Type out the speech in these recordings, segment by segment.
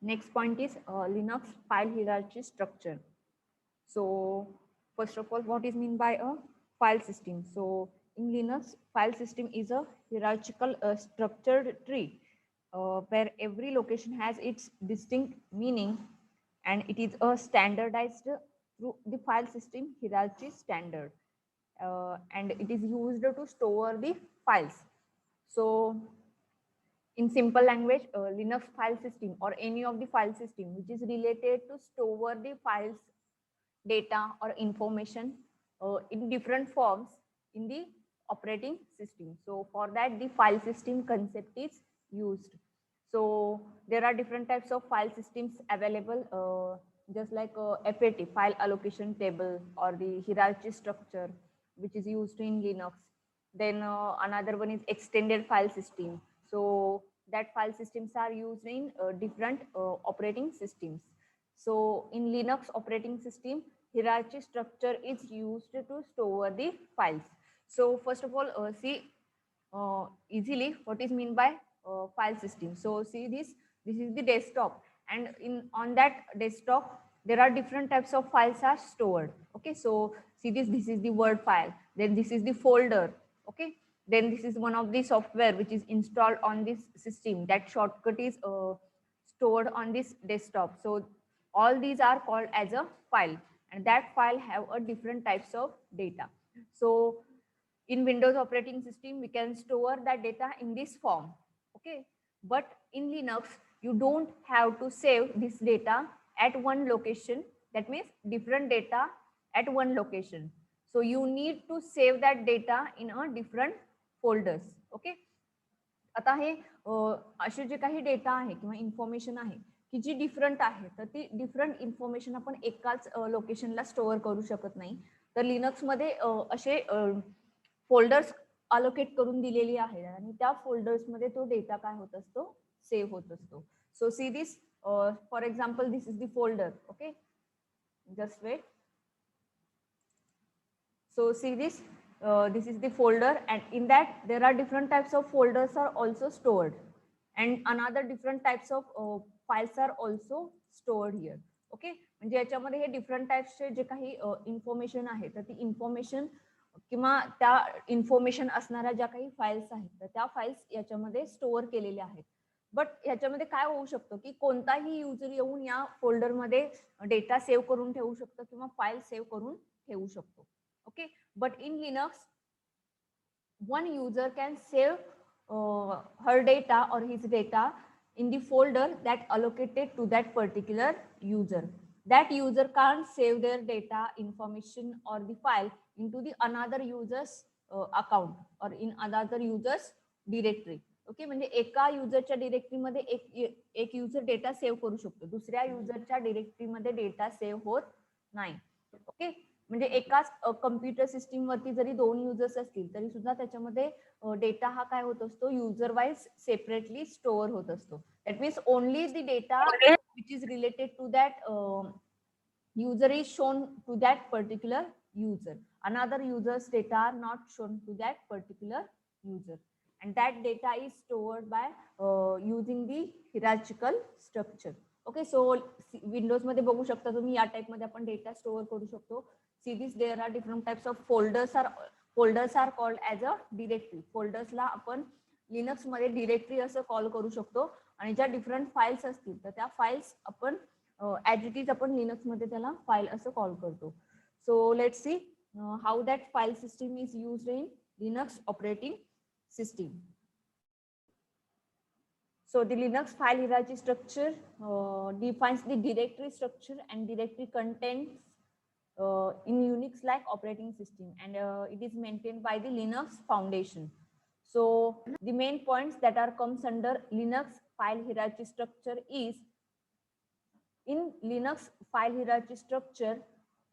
Next point is Linux file hierarchy structure. So first of all, what is mean by a file system? So in Linux, file system is a hierarchical structured tree where every location has its distinct meaning, and it is a standardized through the file system hierarchy standard, and it is used to store the files. So in simple language, Linux file system or any of the file system which is related to store the files, data or information in different forms in the operating system. So for that the file system concept is used. So there are different types of file systems available, just like FAT, file allocation table, or the hierarchy structure, which is used in Linux. Then another one is extended file system. So that file systems are used in different operating systems. So in Linux operating system, hierarchy structure is used to store the files. So first of all, see easily what is mean by file system. So see this is the desktop, and in on that desktop there are different types of files are stored. Okay, so see this is the word file, then this is the folder. Okay, then this is one of the software which is installed on this system, that shortcut is stored on this desktop. So all these are called as a file, and that file have a different types of data. So in Windows operating system we can store that data in this form. Okay, but in Linux you don't have to save this data at one location, that means different data at one location. So you need to save that data in a different folders. Okay, आता हे असे जे काही data आहे किंवा information आहे की जी different आहे, तर ती डिफरंट इन्फॉर्मेशन आपण एकाच लोकेशनला स्टोअर करू शकत नाही. तर लिनक्समध्ये असे फोल्डर्स अलोकेट करून दिलेली आहेत, आणि त्या फोल्डर्समध्ये तो डेटा काय होत असतो, सेव्ह होत असतो. So see this, for example this is the folder. Okay, just wait. So see this is the folder, and in that there are different types of folders are also stored, and another different types of files are also stored here. Okay, म्हणजे याच्यामध्ये हे different टाइप्सचे जे काही information आहे, तर ती information किंवा त्या information असणाऱ्या ज्या काही फाइल्स आहेत, तर त्या फाइल्स याच्यामध्ये स्टोअर केलेल्या आहेत. बट ह्याच्यामध्ये काय होऊ शकतं की कोणताही युजर येऊन या फोल्डरमध्ये डेटा सेव्ह करून ठेवू शकतो किंवा फाईल सेव्ह करून ठेवू शकतो. Okay, but in Linux one user can save her data or his data in the folder that allocated to that particular user. That user can't save their data, information or the file into the another user's account or in another user's directory. Okay, म्हणजे एका युजरच्या डिरेक्टरीमध्ये एक user data save करू शकतो, दुसऱ्या युजरच्या डिरेक्टरीमध्ये data save होत नाही. ओके, म्हणजे एकाच कम्प्युटर सिस्टीम वरती जरी दोन युजर्स असतील तरी सुद्धा त्याच्यामध्ये डेटा हा काय होत असतो, युजर वाईज सेपरेटली स्टोअर होत असतो. That means only the data which is related to that user is shown to that particular user. Another user's data are not shown to that particular user, and that data is stored by using the hierarchical structure. Okay, so Windows मध्ये बघू शकता तुम्ही या type मध्ये आपण data store करू शकतो. See this there are different types of folders are called as a directory. फोल्डर्सला आपण लिनक्स मध्ये डिरेक्टरी असं कॉल करू शकतो, आणि ज्या डिफरंट फाइल्स असतील तर त्या फाइल्स आपण ॲज इट इज आपण लिनक्स मध्ये त्याला फाईल असं कॉल करतो. So let's see how that file system is used in Linux operating system. So the Linux file hierarchy structure defines the directory structure and directory contents in Unix like operating system, and it is maintained by the Linux Foundation. So the main points that are comes under Linux file hierarchy structure is, in Linux file hierarchy structure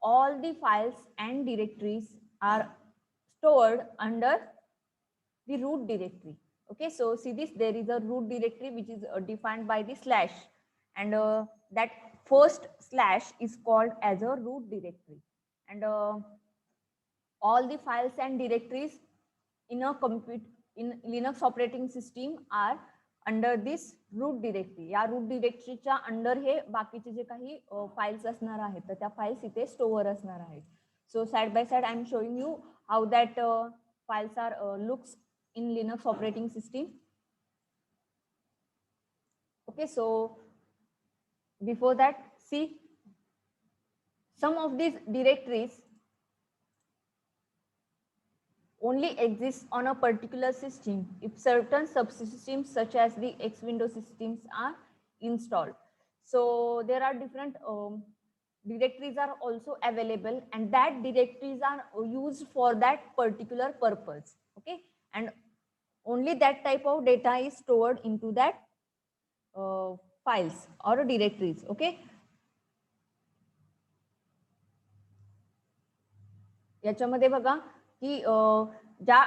all the files and directories are stored under the root directory. Okay, so see this, there is a root directory which is defined by the slash, and that first slash is called as a root directory, and all the files and directories in a in Linux operating system are under this root directory. या root डिरेक्टरीच्या under हे बाकीचे जे काही files असणार आहेत तर त्या फाइल्स इथे स्टोअर असणार आहेत. So side by side I am showing you how that files are looks in Linux operating system. Okay, so before that, see, some of these directories only exist on a particular system if certain subsystems such as the X window systems are installed. So there are different directories are also available, and that directories are used for that particular purpose. Okay, and only that type of data is stored into that files or directories. Okay, याच्यामध्ये बघा की ज्या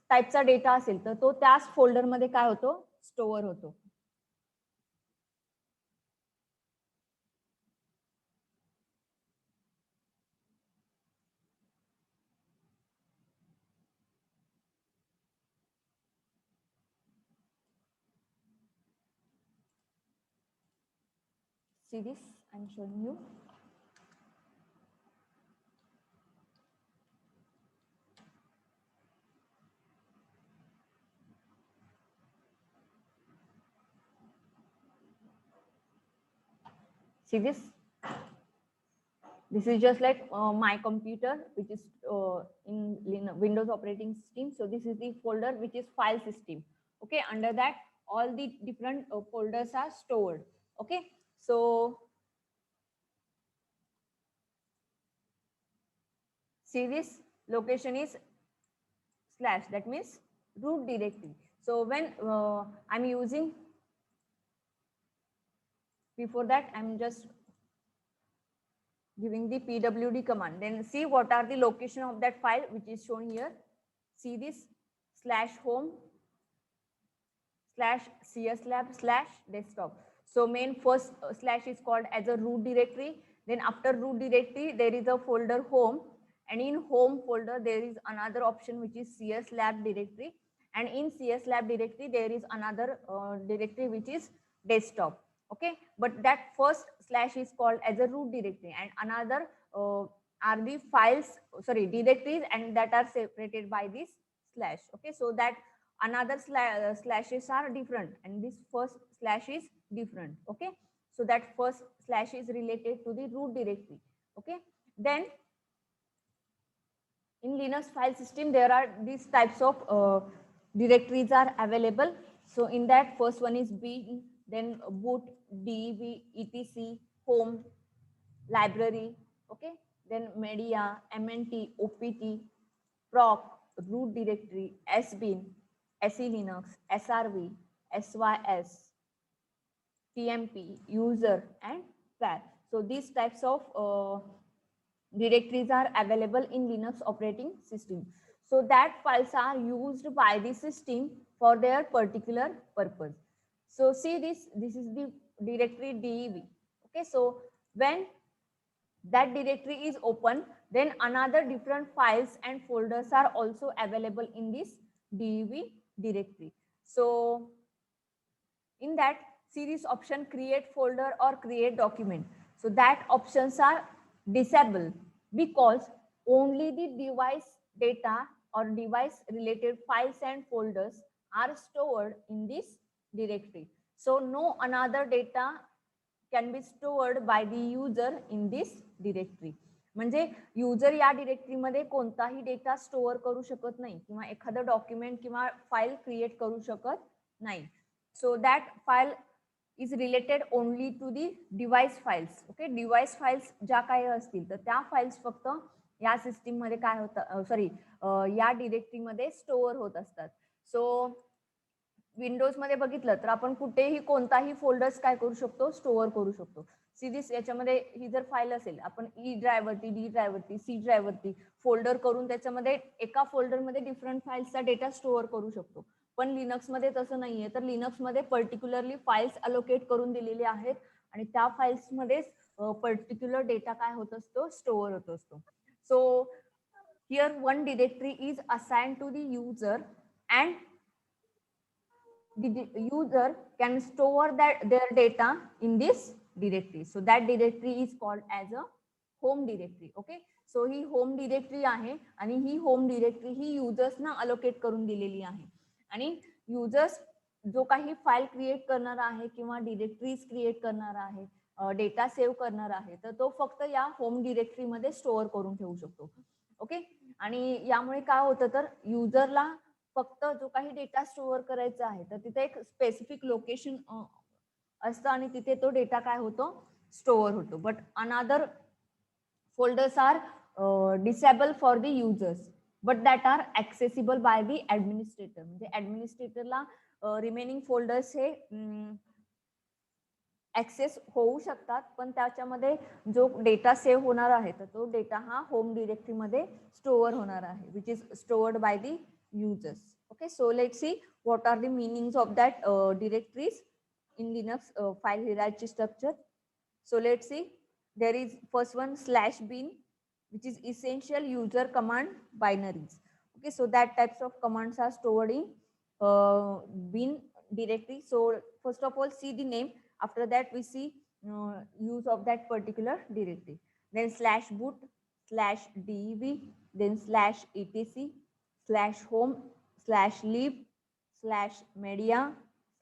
टाईपचा data असेल तर तो त्याच फोल्डरमध्ये काय होतो, स्टोअर होतो. See this, I'm showing you. See this. This is just like my computer, which is in Windows operating system. So this is the folder which is file system. Okay, under that all the different folders are stored. Okay, so see this location is slash, that means root directory. So when I'm using, before that I'm just giving the pwd command, then see what are the location of that file which is shown here. See this slash home slash cslab slash desktop. So main first slash is called as a root directory. Then after root directory there is a folder home, and in home folder there is another option which is cslab directory, and in cslab directory there is another directory which is desktop. Okay, but that first slash is called as a root directory, and another are the files, sorry, directories, and that are separated by this slash. Okay, so that another slashes are different, and this first slash is different. Okay, so that first slash is related to the root directory. Okay, then in Linux file system there are these types of directories are available. So in that, first one is bin, then boot, dev, etc, home, library. Okay, then media, mnt, opt, proc, root directory, sbin, se linux, srv, sys, tmp, user, and var. So these types of directories are available in Linux operating system. So that files are used by the system for their particular purpose. So see this is the directory dev. Okay, so when that directory is open, then another different files and folders are also available in this dev directory. So in that, see this option, create folder or create document. So that options are disabled because only the device data or device related files and folders are stored in this directory. So no another data can be stored by the user in this directory. म्हणजे user या डिरेक्टरीमध्ये कोणताही data store करू शकत नाही किंवा एखादं document किंवा फाईल क्रिएट करू शकत नाही. So that file is related only to the device files. Okay, device files ज्या काही असतील तर त्या फाइल्स फक्त या सिस्टीम मध्ये काय होतं, सॉरी, या डिरेक्टरी मध्ये स्टोअर होत असतात. सो विंडोज मध्ये बघितलं तर आपण कुठेही कोणताही फोल्डर्स काय करू शकतो, स्टोअर करू शकतो. सिरीज याच्यामध्ये ही जर फाईल असेल, आपण ई ड्राईव्हवरती, डी ड्राईव्हवरती, सी ड्राईव्हवरती फोल्डर करून त्याच्यामध्ये एका फोल्डरमध्ये डिफरंट फाईल्सचा डेटा स्टोअर करू शकतो. पण लिनक्स मध्ये तसं नाहीये. तर लिनक्स मध्ये पर्टिक्युलरली फाईल्स अलोकेट करून दिलेले आहेत आणि त्या फाईल्स मध्ये पर्टिक्युलर डेटा काय होत असतो, स्टोअर होत असतो. So here one directory is assigned to the user, and the user can store their data in this directory. So that directory is called as a home directory. Okay, so he home directory आहे आणि ही home directory ही युजर्सना allocate करून दिलेली आहे आणि users जो काही file create करणार आहे किंवा डिरेक्टरीज क्रिएट करणार आहे, डेटा सेव्ह करणार आहे, तर तो फक्त या होम डिरेक्टरीमध्ये स्टोअर करून ठेवू शकतो. ओके, आणि यामुळे काय होतं तर युजरला फक्त जो काही डेटा स्टोअर करायचा आहे तर तिथे एक स्पेसिफिक लोकेशन असतं आणि तिथे तो डेटा काय होतो स्टोअर होतो. But another folders are disabled for the users but that are accessible by the administrator. म्हणजे ऍडमिनिस्ट्रेटरला रिमेनिंग फोल्डर्स हे ऍक्सेस होऊ शकतात, पण त्याच्यामध्ये जो डेटा सेव्ह होणार आहे तर तो डेटा हा होम डिरेक्टरीमध्ये स्टोअर होणार आहे, which is stored by the users. Okay, so let see what are the meanings of that directories in Linux file hierarchy structure. So let's see, there is first one /bin, which is essential user command binaries. Okay, so that types of commands are stored in bin directory. So first of all, see the name. After that, we see use of that particular directory. Then /boot, /dev, then /etc, /home, /lib, /media,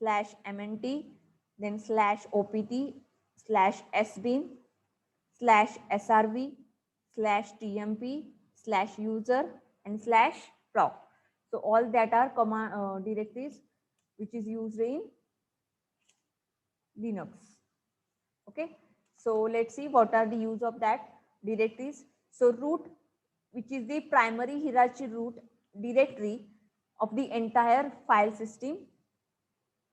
/mnt, then /opt, /sbin, /srv, /tmp, /user, and /proc. So all that are command directories which is used in Linux. Okay, so let's see what are the use of that directories. So root, which is the primary hierarchy root directory of the entire file system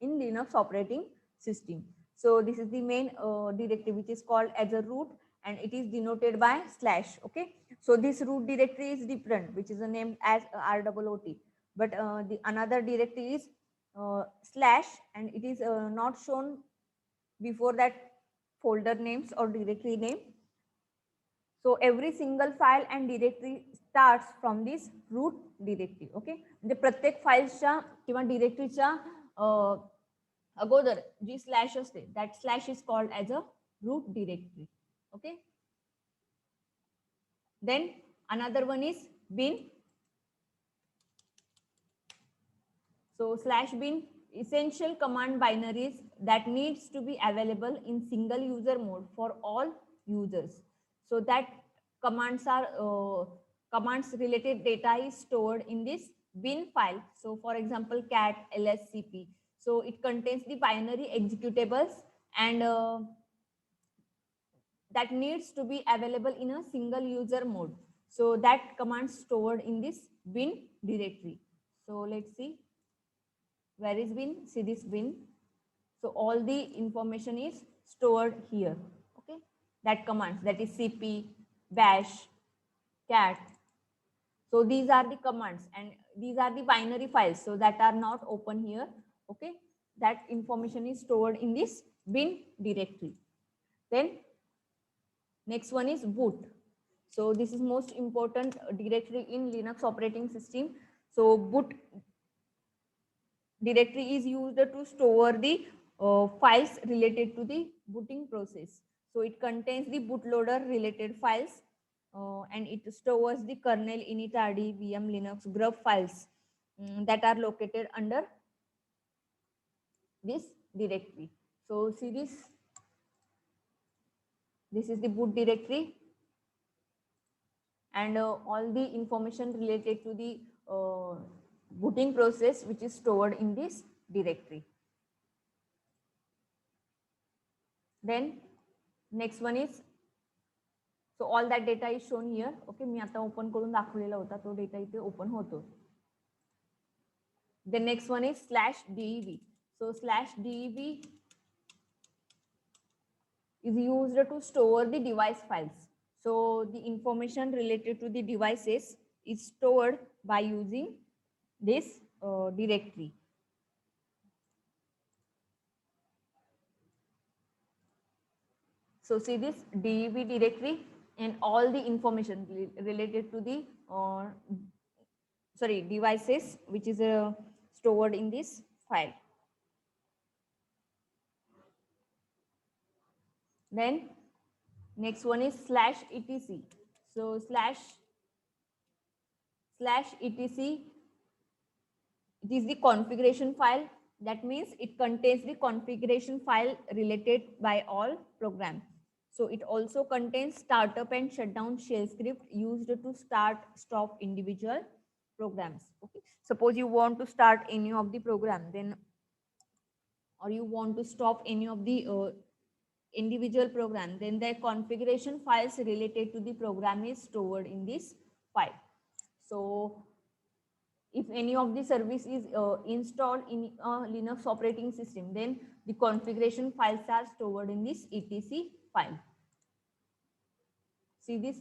in Linux operating system. So this is the main directory which is called as a root and it is denoted by /. Okay, so this root directory is different, which is named as ROOT, but the another directory is / and it is not shown before that folder names or directory name. So every single file and directory starts from this root directory. Okay, म्हणजे प्रत्येक फाईलच्या किंवा डिरेक्टरीच्या अगोदर जी / असते that / is called as a root directory. Okay, then another one is bin. So /bin, essential command binaries that needs to be available in single user mode for all users. So that commands are commands related data is stored in this bin file. So for example, cat lscp. So it contains the binary executables and that needs to be available in a single user mode. So that command stored in this bin directory. So let's see. Where is bin? See this bin. So all the information is stored here. Okay, that commands, that is cp, bash, cat. So these are the commands and these are the binary files, so that are not open here. Okay, that information is stored in this bin directory. Then next one is boot. So this is most important directory in Linux operating system. So boot directory is used to store the files related to the booting process. So it contains the bootloader related files and it stores the kernel, initrd, VM, Linux, grub files that are located under this directory. So see this. This is the boot directory and all the information related to the booting process which is stored in this directory. Then next one is, so all that data is shown here. Okay, मी आता open करून दाखवलेला होता तो data इथे open होतो. The next one is /dev. So /dev is used to store the device files. So the information related to the devices is stored by using this directory. So see this dev directory and all the information related to the devices which is stored in this file. Then next one is /etc. So /etc, it is the configuration file. That means it contains the configuration file related by all programs. So it also contains startup and shutdown shell script used to start, stop individual programs. Okay. Suppose you want to start any of the program, then, or you want to stop any of the individual program, then the configuration files related to the program is stored in this file. So if any of the service is installed in a Linux operating system, then the configuration files are stored in this etc file. See this?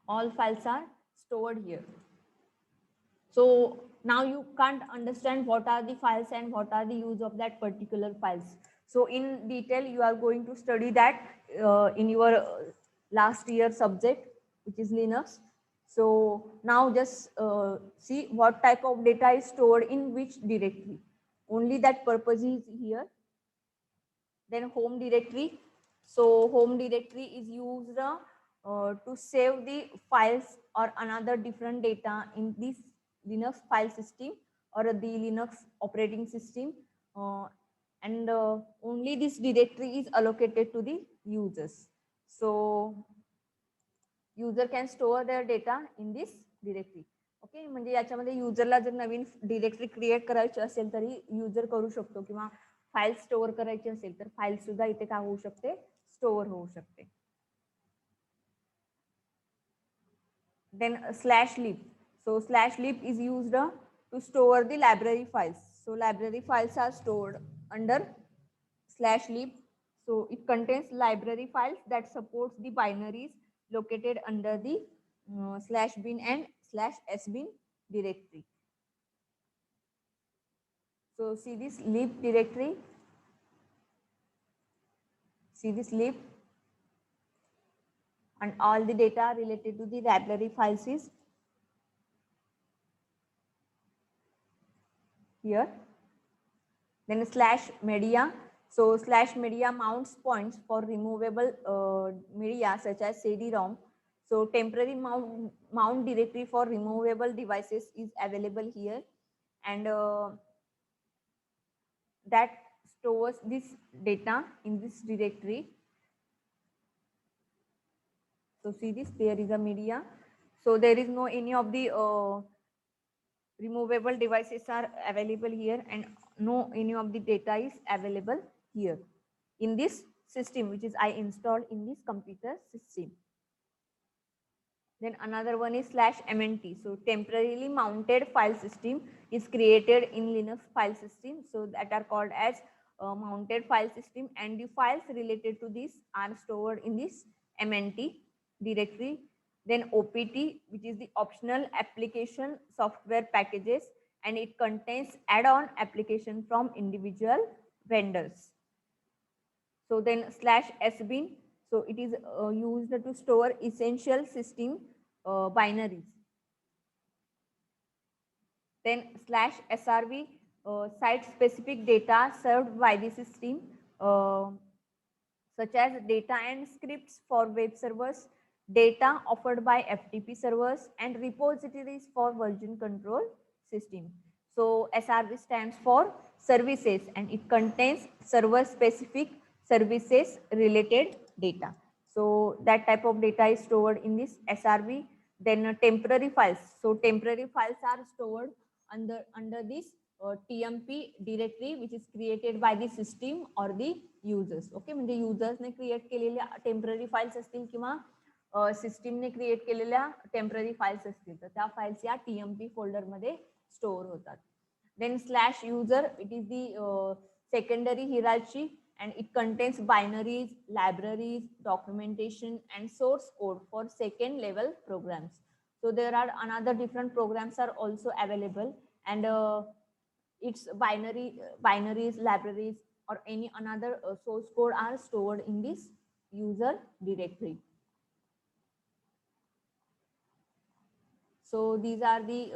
All files are stored here. So now you can't understand what are the files and what are the use of that particular files. So in detail, you are going to study that in your last year subject, which is Linux. So now just see what type of data is stored in which directory. Only that purpose is here. Then home directory. So home directory is used to save the files or another different data in this Linux file system or the Linux operating system, and only this directory is allocated to the users. So user can store their data in this directory. Okay, म्हणजे याच्यामध्ये युजरला जर नवीन directory create करायची असेल तरी user करू शकतो, किंवा फाईल स्टोअर करायची असेल तर फाईल सुद्धा इथे काय होऊ शकते, स्टोअर होऊ शकते. Then /lib. So /lib is used to store the library files. So library files are stored under /lib. So it contains library files that supports the binaries located under the /bin and /sbin directory. So see this lib directory. See this lib, and all the data related to the library files is here. Then /media. So /media mounts points for removable media such as CD-ROM. So temporary mount directory for removable devices is available here, and that stores this data in this directory. So see this, there is a media. So there is no any of the removable devices are available here, and no any of the data is available here in this system, which is I installed in this computer system. Then another one is /mnt. So temporarily mounted file system is created in Linux file system. So that are called as mounted file system, and the files related to this are stored in this mnt directory. Then OPT, which is the optional application software packages, and it contains add-on application from individual vendors. So then /sbin. So it is used to store essential system binaries. Then /srv, site specific data served by the system, such as data and scripts for web servers, data offered by FTP servers, and repositories for version control system. So SRV stands for services, and it contains server specific services related data. So that type of data is stored in this SRV. Then temporary files. So temporary files are stored under this TMP directory, which is created by the system or the users. Okay, म्हणजे युजर्सने create केलेल्या temporary files असतील किंवा सिस्टीमने create केलेल्या temporary files असतील, तर त्या files या TMP फोल्डर मध्ये स्टोअर होतात. Then /user, it is the secondary hierarchy, and it contains binaries, libraries, documentation, and source code for second level programs. So there are another different programs are also available, and its binaries, libraries, or any another source code are stored in this user directory. So these are the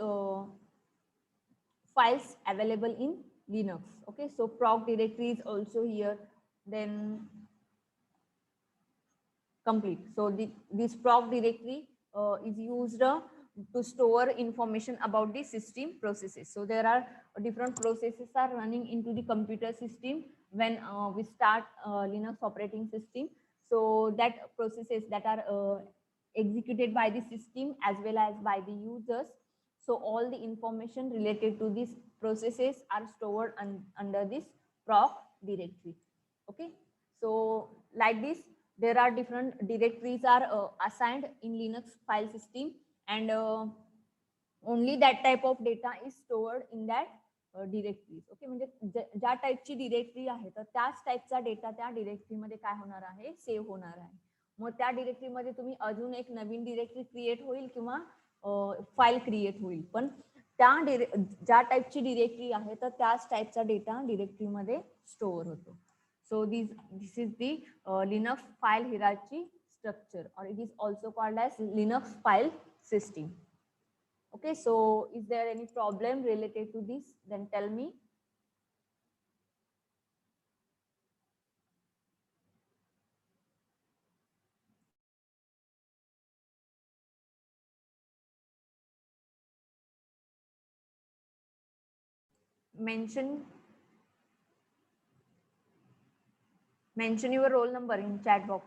files available in Linux. Okay, so proc directory is also here, then complete. So this proc directory is used to store information about the system processes. So there are different processes are running into the computer system when we start Linux operating system. So that processes that are executed by the system as well as by the users. So all the information related to these processes are stored under this proc directory. Okay, so like this, there are different directories are assigned in Linux file system, and only that type of data is stored in that directories. Okay, म्हणजे ज्या टाईपची directory आहे तर त्याच टाईपचा data त्या डिरेक्टरीमध्ये काय होणार आहे, सेव्ह होणार आहे. मग त्या डिरेक्टरीमध्ये तुम्ही अजून एक नवीन डिरेक्टरी क्रिएट होईल किंवा फाईल क्रिएट होईल, पण त्या ज्या टाईपची डिरेक्टरी आहे तर त्याच टाईपचा डेटा डिरेक्टरीमध्ये स्टोअर होतो. So this is the Linux file hierarchy structure, or it is also called as Linux file system. Okay, so is there any problem related to this? Then tell me. Mention your roll number in chat box.